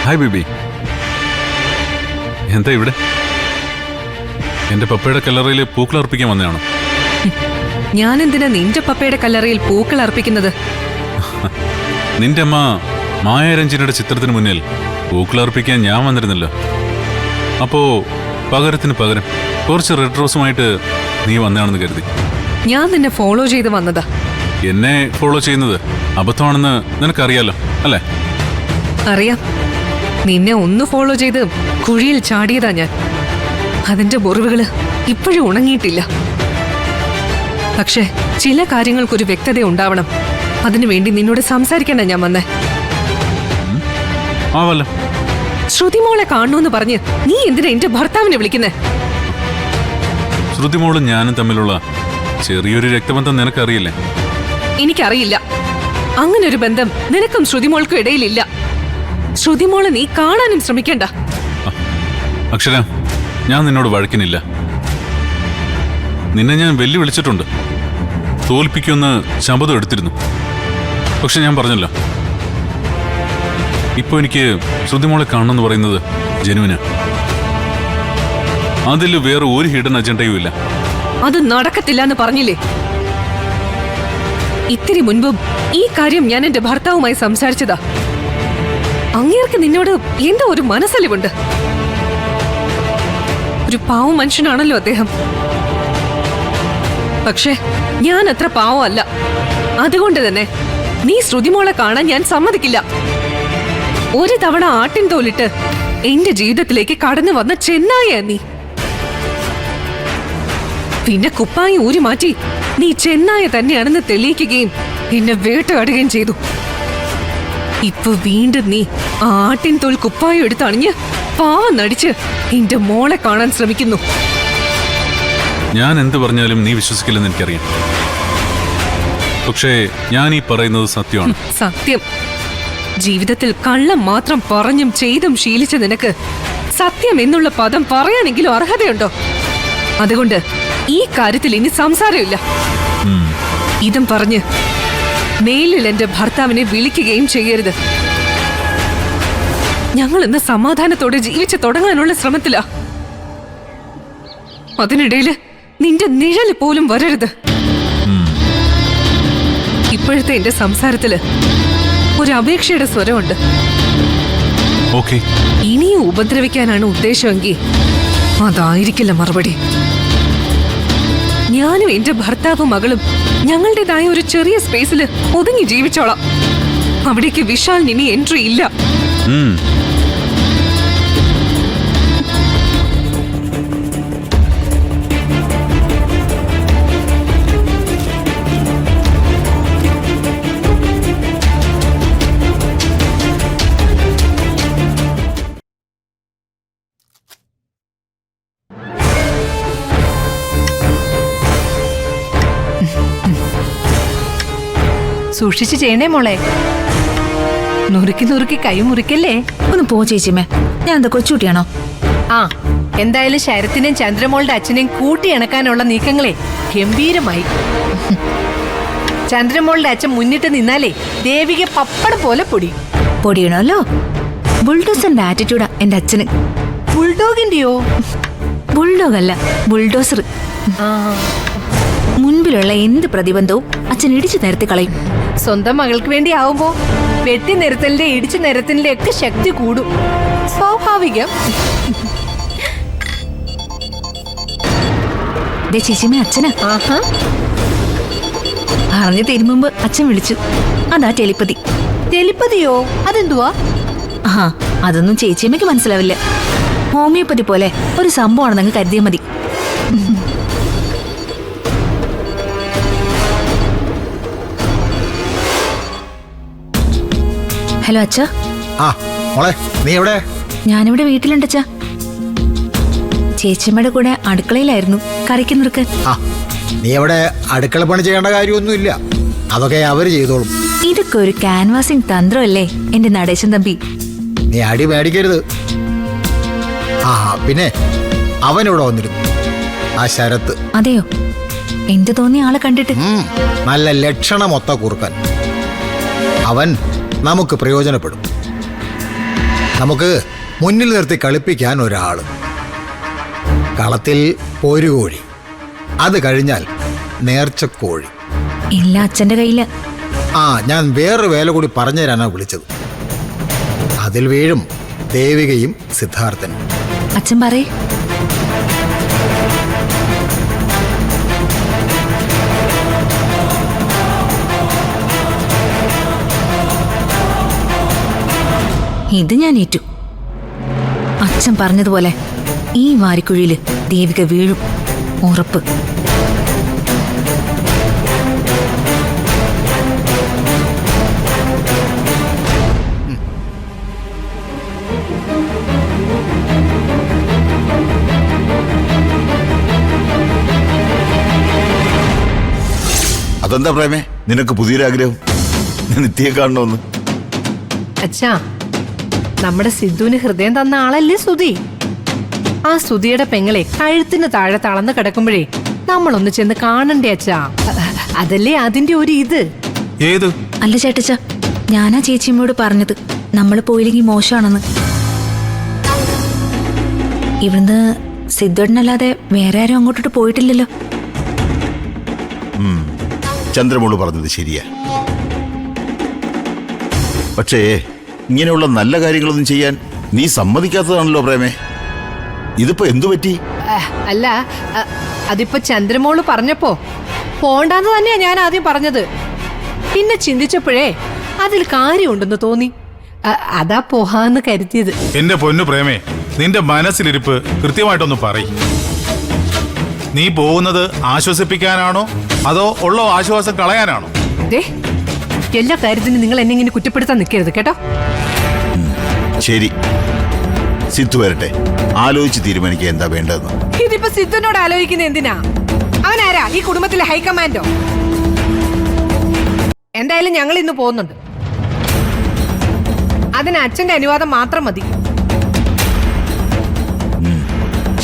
Hi baby. എന്താ ഇവിടെ? എന്റെ പപ്പയുടെ കല്ലറയിൽ പൂക്കൾ അർപ്പിക്കാൻ വന്നതാണോ? ഞാൻ എന്തിനാ നിന്റെ പപ്പയുടെ കല്ലറയിൽ പൂക്കൾ അർപ്പിക്കുന്നത്? നിന്റെ അമ്മ മായാരഞ്ജനയുടെ ചിത്രത്തിന് മുന്നിൽ പൂക്കൾ അർപ്പിക്കാൻ ഞാൻ വന്നിരുന്നല്ലോ. അപ്പോ പകരത്തിന് പകരം കുറച്ച് റെഡ് റോസുമായിട്ട് നീ വന്നതാണെന്ന് കരുതി. ഞാൻ നിന്നെ ഫോളോ ചെയ്ത് വന്നതാ. എന്നെ ഫോളോ ചെയ്യുന്നത് അബദ്ധമാണെന്ന് നിനക്കറിയാലോ അല്ലേ? അറിയാം. നിന്നെ ഒന്ന് ഫോളോ ചെയ്ത് കുഴിയിൽ ചാടിയതാ ഞാൻ. അതിന്റെ മുറിവുകള് ഇപ്പോഴും ഉണങ്ങിയിട്ടില്ല. പക്ഷെ ചില കാര്യങ്ങൾക്കൊരു വ്യക്തത ഉണ്ടാവണം. അതിനുവേണ്ടി നിന്നോട് സംസാരിക്കാനാ ഞാൻ വന്നേ. ആവല്ലോ. ശ്രുതിമോളെ കാണണമെന്ന് പറഞ്ഞ് നീ എന്തിനാ എന്റെ ഭർത്താവിനെ വിളിക്കുന്നേ? ശ്രുതിമോളും ഞാനും തമ്മിലുള്ള ചെറിയൊരു രക്തബന്ധം നിനക്കറിയില്ലേ? എനിക്കറിയില്ല. അങ്ങനെ ഒരു ബന്ധം നിനക്കും ശ്രുതിമോൾക്കും ഇടയിലില്ല. ശ്രുതിമോളെ നീ കാണാനും ശ്രമിക്കണ്ട. അക്ഷര, ഞാൻ നിന്നോട് വഴക്കിനില്ല. നിന്നെ ഞാൻ വെല്ലുവിളിച്ചിട്ടുണ്ട്. തോൽപ്പിക്കുമെന്ന് ശപഥം എടുത്തിരുന്നു. പക്ഷെ ഞാൻ പറഞ്ഞല്ലോ, ഇപ്പൊ എനിക്ക് ശ്രുതിമോളെ കാണണമെന്ന് പറയുന്നത് ജനുവിന്. അതിൽ വേറെ ഒരു ഹിഡൻ അജണ്ടയും ഇല്ല. അത് നടക്കത്തില്ല എന്ന് പറഞ്ഞില്ലേ? ഇത്തിരി മുൻപും ഈ കാര്യം ഞാൻ എന്റെ ഭർത്താവുമായി സംസാരിച്ചതാ. അങ്ങേർക്ക് നിന്നോട് എന്തോ ഒരു മനസ്സലിവുണ്ട്. ഒരു പാവം മനുഷ്യനാണല്ലോ അദ്ദേഹം. പക്ഷേ ഞാൻ അത്ര പാവമല്ല. അതുകൊണ്ട് തന്നെ നീ ശ്രുതിമോളെ കാണാൻ ഞാൻ സമ്മതിക്കില്ല. ഒരു തവണ ആട്ടിൻ തോലിട്ട് എന്റെ ജീവിതത്തിലേക്ക് കടന്നു വന്ന ചെന്നായ നീ. പിന്നെ കുപ്പായി ഊരി മാറ്റി നീ ചെന്നായ തന്നെയാണെന്ന് തെളിയിക്കുകയും എന്നെ വേട്ടയാടുകയും ചെയ്തു. ഇപ്പൊ വീണ്ടും നീ ആട്ടിൻ തോൽ കുപ്പായി എടുത്തണിഞ്ഞ് പാവം നടിച്ച് എന്റെ മോളെ കാണാൻ ശ്രമിക്കുന്നു. ഞാൻ എന്ത് പറഞ്ഞാലും നീ വിശ്വസിക്കില്ലെന്ന് എനിക്കറിയാം. പക്ഷേ ഞാൻ ഈ പറയുന്നത് സത്യമാണ്. സത്യം. ജീവിതത്തിൽ കള്ളം മാത്രം പറഞ്ഞും ചെയ്തും ശീലിച്ച നിനക്ക് സത്യം എന്നുള്ള പദം പറയാനെങ്കിലും അർഹതയുണ്ടോ? അതുകൊണ്ട് ഈ കാര്യത്തിൽ ഇനി സംസാരമില്ല. ഇതും പറഞ്ഞ് മേലിൽ എന്റെ ഭർത്താവിനെ വിളിക്കുകയും ചെയ്യരുത്. ഞങ്ങൾ ഇന്ന് സമാധാനത്തോടെ ജീവിച്ചു തുടങ്ങാനുള്ള ശ്രമത്തിലാ. അതിനിടയില് നിന്റെ നിഴല് പോലും വരരുത്. ഇപ്പോഴത്തെ എന്റെ സംസാരത്തില് ഒരു അപേക്ഷയുടെ സ്വരമുണ്ട്. ഇനിയും ഉപദ്രവിക്കാനാണ് ഉദ്ദേശമെങ്കിൽ അതായിരിക്കില്ല മറുപടി. ഞാനും എന്റെ ഭർത്താവും മകളും ഞങ്ങളുടേതായ ഒരു ചെറിയ സ്പേസില് ഒതുങ്ങി ജീവിച്ചോളാം. അവിടേക്ക് വിശാലിന് ഇനി എൻട്രി ഇല്ല. സൂക്ഷിച്ചു ചെയ്യണേ മോളെ. നുറുക്കി നുറുക്കി കൈ മുറിക്കല്ലേ. ഒന്ന് പോ ചേച്ചിമേ, ഞാൻ എന്താ കൊച്ചുകുട്ടിയാണോ? ആ, എന്തായാലും ശരത്തിനെയും ചന്ദ്രമോളുടെ അച്ഛനെയും കൂട്ടിയിണക്കാനുള്ള നീക്കങ്ങളെ ഗംഭീരമായി. ചന്ദ്രമോളുടെ അച്ഛൻ മുന്നിട്ട് നിന്നാലേ ദേവിക പപ്പടം പോലെ പൊടിയണല്ലോ. ബുൾഡോസറിന്റെ ആറ്റിറ്റ്യൂഡാ എന്റെ അച്ഛന്. ബുൾഡോഗിന്റെയോ? ബുൾഡോഗ് അല്ല, ബുൾഡോസർ. മുൻപിലുള്ള എന്ത് പ്രതിബന്ധവും അച്ഛൻ ഇടിച്ചു നിരത്തി കളയും. സ്വന്തം മകൾക്ക് വേണ്ടി ആവുമ്പോ വെട്ടി നിരത്തലിന്റെ ഇടിച്ചു നിരത്തലിന്റെ ഒക്കെ ശക്തി കൂടും. സ്വാഭാവികം. ചേച്ചിമേ, അച്ഛനാ. പറഞ്ഞു തരുമ്പോ അച്ഛൻ വിളിച്ചു. അതാ ടെലിപ്പതി. ടെലിപ്പതിയോ? അതെന്തുവാ? ആ, അതൊന്നും ചേച്ചിയമ്മയ്ക്ക് മനസ്സിലാവില്ല. ഹോമിയോപ്പതി പോലെ ഒരു സംഭവമാണെന്നങ്ങ് കരുതിയാൽ മതി. ഹലോ അച്ഛാ. നീ എവിടെ? ഞാനിവിടെ വീട്ടിലുണ്ട് അച്ഛാ. ചേച്ചിയമ്മയുടെ കൂടെ അടുക്കളയിലായിരുന്നു കറിക്ക് നുറുക്കാൻ. നീ എവിടെ? അടുക്കള പണി ചെയ്യേണ്ട കാര്യമൊന്നുമില്ല, അതൊക്കെ അവര് ചെയ്തോളും. ഇതൊക്കെ ഒരു ക്യാൻവാസിംഗ് തന്ത്രമല്ലേ എന്റെ നടേശൻ തമ്പി. നീ അടി മേടിക്കരുത്. പിന്നെ അവനിവിടെ വന്നിരുന്നു, ആ ശരത്ത്. അതെയോ? എന്ത് തോന്നിയ ആളെ കണ്ടിട്ട്? നല്ല ലക്ഷണമൊത്ത കുറുക്കൻ. അവൻ നമുക്ക് പ്രയോജനപ്പെടും. നമുക്ക് മുന്നിൽ നിർത്തി കളിപ്പിക്കാൻ ഒരാള്, കളത്തിൽ ഒരു കോഴി, അത് കഴിഞ്ഞാൽ നേർച്ചക്കോഴി. ഇല്ല അച്ഛന്റെ കയ്യില്. ഞാൻ വേറൊരു വേല കൂടി പറഞ്ഞു തരാനാണ് വിളിച്ചത്. അതിൽ വീഴും ദേവികയും സിദ്ധാർത്ഥനും. അച്ഛൻ പറയേ. ഇത് ഞാൻ ഏറ്റു. അച്ഛൻ പറഞ്ഞതുപോലെ ഈ വാരിക്കുഴിയില് ദേവിക വീഴും, ഉറപ്പ്. അതെന്താ പ്രേമേ, നിനക്ക് പുതിയൊരാഗ്രഹം? നിത്യയെ കാണണമെന്ന്? അച്ഛാ, നമ്മുടെ സിദ്ധുവിന് ഹൃദയം തന്ന ആളല്ലേ സുധി. ആ സുധിയുടെ പെങ്ങളെ കഴുത്തിന് താഴെ തളർന്ന് കിടക്കുമ്പോഴേ നമ്മളൊന്ന് ചെന്ന് കാണണ്ടേ അച്ഛാ? അതല്ലേ അതിന്റെ ഒരു ഇത്. ഏത്? അല്ല ചേട്ടച്ച, ഞാനാ ചേച്ചിയമ്മയോട് പറഞ്ഞത് നമ്മൾ പോയില്ലെങ്കിൽ മോശമാണെന്ന്. ഇവിടുന്ന് സിദ്ധുടനല്ലാതെ വേറെ ആരും അങ്ങോട്ടോട്ട് പോയിട്ടില്ലല്ലോ. ചന്ദ്രമോള് പറഞ്ഞത് ശരിയാ. പക്ഷേ ഇങ്ങനെയുള്ള നല്ല കാര്യങ്ങളൊന്നും ചെയ്യാൻ നീ സമ്മതിക്കാത്തതാണല്ലോ പ്രേമേ. ഇതിപ്പോ എന്തു പറ്റി? അല്ല, അതിപ്പോ ചന്ദ്രമോള് പറഞ്ഞപ്പോ പോണ്ടാന്ന് തന്നെയാ ഞാൻ ആദ്യം പറഞ്ഞത്. പിന്നെ ചിന്തിച്ചപ്പോഴേ അതിൽ കാര്യമുണ്ടെന്ന് തോന്നി, അതാ പോഹാന്ന് കരുതിയത്. എന്റെ പൊന്നു പ്രേമേ, നിന്റെ മനസ്സിലിരിപ്പ് കൃത്യമായിട്ടൊന്ന് പറയ്. നീ പോകുന്നത് ആശ്വസിപ്പിക്കാനാണോ അതോ ഉള്ള ആശ്വാസം കളയാനാണോ? ദേ, എല്ലാ കാര്യത്തിനും നിങ്ങൾ എന്നെ ഇങ്ങനെ കുറ്റപ്പെടുത്താൻ നിൽക്കരുത് കേട്ടോ. ശരി, സിദ്ധു വരട്ടെ, ആലോചിച്ച് തീരുമാനിക്കുക എന്താ വേണ്ടതെന്ന്. ഇതിപ്പോ സിദ്ധുനോട് ആലോചിക്കുന്നത് എന്തിനാ? അവനാരാ ഈ കുടുംബത്തിലെ ഹൈക്കമാൻഡോ? എന്തായാലും ഞങ്ങൾ ഇന്ന് പോകുന്നുണ്ട്. അതിന് അച്ഛന്റെ അനുവാദം മാത്രം മതി.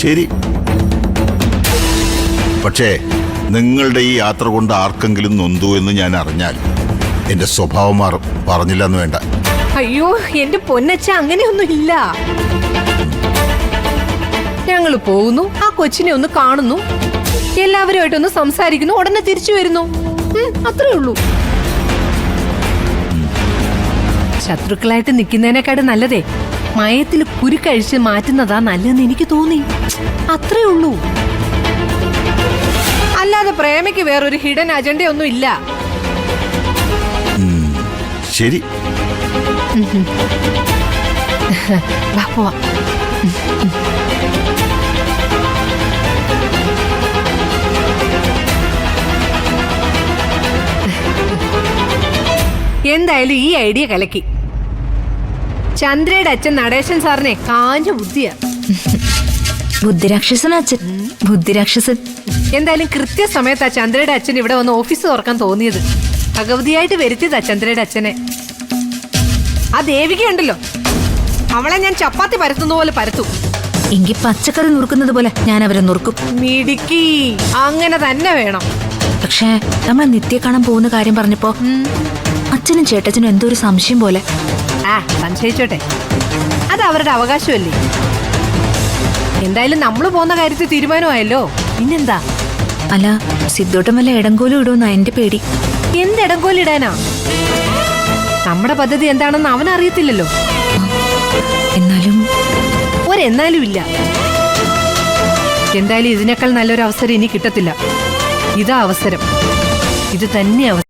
ശരി, പക്ഷേ നിങ്ങളുടെ ഈ യാത്ര കൊണ്ട് ആർക്കെങ്കിലും നൊന്തു എന്ന് ഞാൻ അറിഞ്ഞാൽ എന്റെ സ്വഭാവം മാറും. പറഞ്ഞില്ലെന്ന് വേണ്ട. അയ്യോ എന്റെ പൊന്നച്ഛ, അങ്ങനെയൊന്നും ഇല്ല. ഞങ്ങൾ പോകുന്നു, ആ കൊച്ചിനെ ഒന്ന് കാണുന്നു, എല്ലാവരുമായിട്ടൊന്ന് സംസാരിക്കുന്നു, ഉടനെ തിരിച്ചു വരുന്നു. അത്രേ ഉള്ളൂ. ശത്രുക്കളായിട്ട് നിൽക്കുന്നതിനെക്കാട് നല്ലതേ മയത്തിൽ കുരുക്കഴിച്ച് മാറ്റുന്നതാ നല്ലതെന്ന് എനിക്ക് തോന്നി. അത്രേ ഉള്ളൂ. അല്ലാതെ പ്രേമയ്ക്ക് വേറൊരു ഹിഡൻ അജണ്ടയൊന്നും ഇല്ല. ശരി, വാ പോവാം. എന്തായാലും ഈ ഐഡിയ കലക്കി. ചന്ദ്രയുടെ അച്ഛൻ നടേശൻ സാറിനെ കാഞ്ഞ ബുദ്ധിയാ. ബുദ്ധിരാക്ഷസൻ അച്ഛൻ, ബുദ്ധിരാക്ഷസൻ. എന്തായാലും കൃത്യസമയത്താ ചന്ദ്രയുടെ അച്ഛൻ ഇവിടെ വന്ന് ഓഫീസ് തുറക്കാൻ തോന്നിയത്. ഭഗവതിയായിട്ട് വരുത്തിയതാ ചന്ദ്രയുടെ അച്ഛനെ. ആ ദേവികയുണ്ടല്ലോ, അവളെ ഞാൻ ചപ്പാത്തി പരത്തുന്ന പോലെ പരത്തും. എങ്കിൽ പച്ചക്കറി നുറുക്കുന്നത് പോലെ ഞാൻ അവരെ നുറുക്കും. മിടുക്കി, അങ്ങനെ തന്നെ വേണം. പക്ഷേ നമ്മൾ നിത്യ കാണാൻ പോകുന്ന കാര്യം പറഞ്ഞപ്പോ അച്ഛനും ചേട്ടച്ചനും എന്തോ ഒരു സംശയം പോലെ. സംശയിച്ചോട്ടെ, അത് അവരുടെ അവകാശമല്ലേ. എന്തായാലും നമ്മൾ പോകുന്ന കാര്യത്തിൽ തീരുമാനമായല്ലോ, പിന്നെന്താ? അല്ല, സിദ്ധോട്ടം വല്ല ഇടങ്കോലും ഇടുമെന്നാ എന്റെ പേടി. എന്ത് ഇടങ്കോലിടാനാ? നമ്മുടെ പദ്ധതി എന്താണെന്ന് അവനറിയത്തില്ലല്ലോ. എന്നാലും ഒരെന്നാലും ഇല്ല. എന്തായാലും ഇതിനേക്കാൾ നല്ലൊരു അവസരം ഇനി കിട്ടത്തില്ല. ഇതാ അവസരം, ഇത് തന്നെ അവസരം.